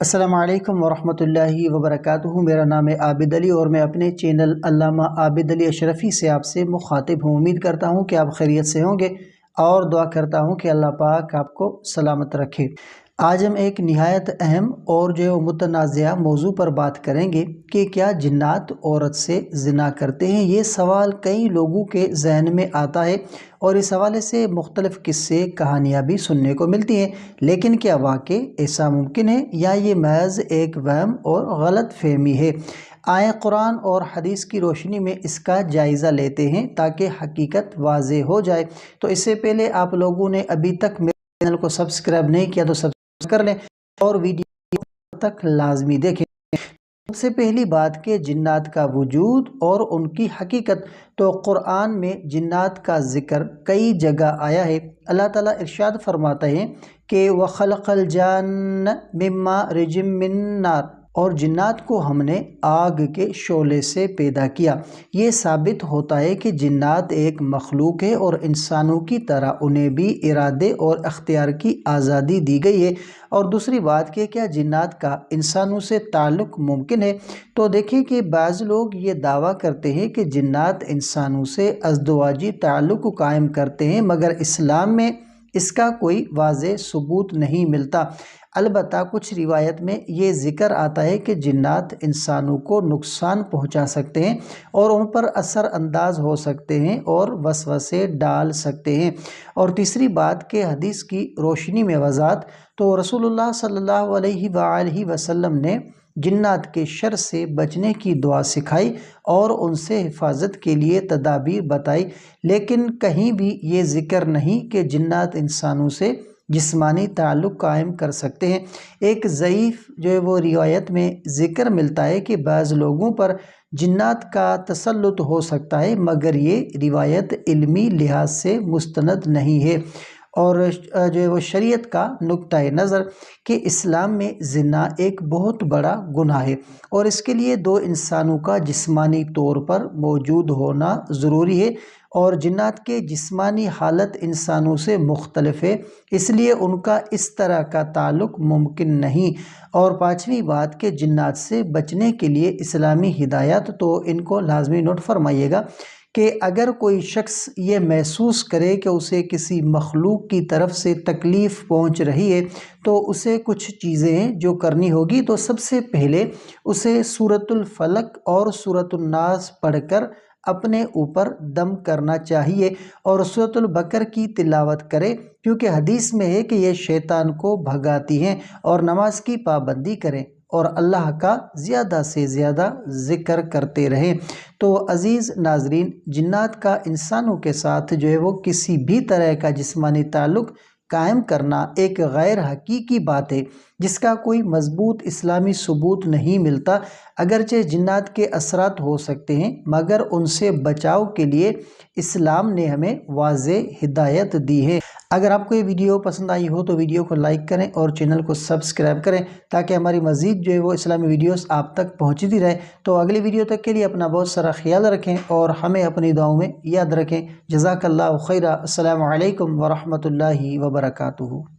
السلام علیکم ورحمۃ اللہ وبرکاتہ۔ میرا نام ہے عابد علی اور میں اپنے چینل علامہ عابد علی اشرفی سے آپ سے مخاطب ہوں۔ امید کرتا ہوں کہ آپ خیریت سے ہوں گے اور دعا کرتا ہوں کہ اللہ پاک آپ کو سلامت رکھے۔ آج ہم ایک نہایت اہم اور متنازعہ موضوع پر بات کریں گے کہ کیا جنات عورت سے زنا کرتے ہیں؟ یہ سوال کئی لوگوں کے ذہن میں آتا ہے اور اس حوالے سے مختلف قصے کہانیاں بھی سننے کو ملتی ہیں، لیکن کیا واقعی ایسا ممکن ہے یا یہ محض ایک وہم اور غلط فہمی ہے؟ آئیں قرآن اور حدیث کی روشنی میں اس کا جائزہ لیتے ہیں تاکہ حقیقت واضح ہو جائے۔ تو اس سے پہلے آپ لوگوں نے ابھی تک میرے چینل کو سبسکرائب نہیں کیا تو سبسکرائب کر لیں اور ویڈیو تک لازمی دیکھیں۔ سب سے پہلی بات کہ جنات کا وجود اور ان کی حقیقت، تو قرآن میں جنات کا ذکر کئی جگہ آیا ہے۔ اللہ تعالیٰ ارشاد فرماتے ہیں کہ وَخَلَقَ الْجَانَّ مِن مَارِجٍ مِّن نَارٍ، اور جنات کو ہم نے آگ کے شعلے سے پیدا کیا۔ یہ ثابت ہوتا ہے کہ جنات ایک مخلوق ہے اور انسانوں کی طرح انہیں بھی ارادے اور اختیار کی آزادی دی گئی ہے۔ اور دوسری بات کہ کیا جنات کا انسانوں سے تعلق ممکن ہے؟ تو دیکھیں کہ بعض لوگ یہ دعویٰ کرتے ہیں کہ جنات انسانوں سے ازدواجی تعلق قائم کرتے ہیں، مگر اسلام میں اس کا کوئی واضح ثبوت نہیں ملتا۔ البتہ کچھ روایت میں یہ ذکر آتا ہے کہ جنات انسانوں کو نقصان پہنچا سکتے ہیں اور ان پر اثر انداز ہو سکتے ہیں اور وسوسے ڈال سکتے ہیں۔ اور تیسری بات کہ حدیث کی روشنی میں وضاحت، تو رسول اللہ صلی اللہ علیہ وآلہ وسلم نے جنات کے شر سے بچنے کی دعا سکھائی اور ان سے حفاظت کے لیے تدابیر بتائی، لیکن کہیں بھی یہ ذکر نہیں کہ جنات انسانوں سے جسمانی تعلق قائم کر سکتے ہیں۔ ایک ضعیف روایت میں ذکر ملتا ہے کہ بعض لوگوں پر جنات کا تسلط ہو سکتا ہے، مگر یہ روایت علمی لحاظ سے مستند نہیں ہے۔ اور شریعت کا نقطہ نظر کہ اسلام میں زنا ایک بہت بڑا گناہ ہے اور اس کے لیے دو انسانوں کا جسمانی طور پر موجود ہونا ضروری ہے، اور جنات کے جسمانی حالت انسانوں سے مختلف ہے، اس لیے ان کا اس طرح کا تعلق ممکن نہیں۔ اور پانچویں بات کہ جنات سے بچنے کے لیے اسلامی ہدایات، تو ان کو لازمی نوٹ فرمائیے گا کہ اگر کوئی شخص یہ محسوس کرے کہ اسے کسی مخلوق کی طرف سے تکلیف پہنچ رہی ہے تو اسے کچھ چیزیں ہیں جو کرنی ہوگی۔ تو سب سے پہلے اسے سورۃ الفلق اور سورۃ الناس پڑھ کر اپنے اوپر دم کرنا چاہیے اور سورۃ البقرہ کی تلاوت کرے، کیونکہ حدیث میں ہے کہ یہ شیطان کو بھگاتی ہیں، اور نماز کی پابندی کریں اور اللہ کا زیادہ سے زیادہ ذکر کرتے رہیں۔ تو عزیز ناظرین، جنات کا انسانوں کے ساتھ وہ کسی بھی طرح کا جسمانی تعلق قائم کرنا ایک غیر حقیقی بات ہے جس کا کوئی مضبوط اسلامی ثبوت نہیں ملتا۔ اگرچہ جنات کے اثرات ہو سکتے ہیں، مگر ان سے بچاؤ کے لیے اسلام نے ہمیں واضح ہدایت دی ہے۔ اگر آپ کو یہ ویڈیو پسند آئی ہو تو ویڈیو کو لائک کریں اور چینل کو سبسکرائب کریں تاکہ ہماری مزید اسلامی ویڈیوز آپ تک پہنچتی رہے۔ تو اگلی ویڈیو تک کے لیے اپنا بہت سارا خیال رکھیں اور ہمیں اپنی دعاؤں میں یاد رکھیں۔ جزاک اللہ خیرہ۔ السلام علیکم ورحمۃ اللہ وبرکاتہ۔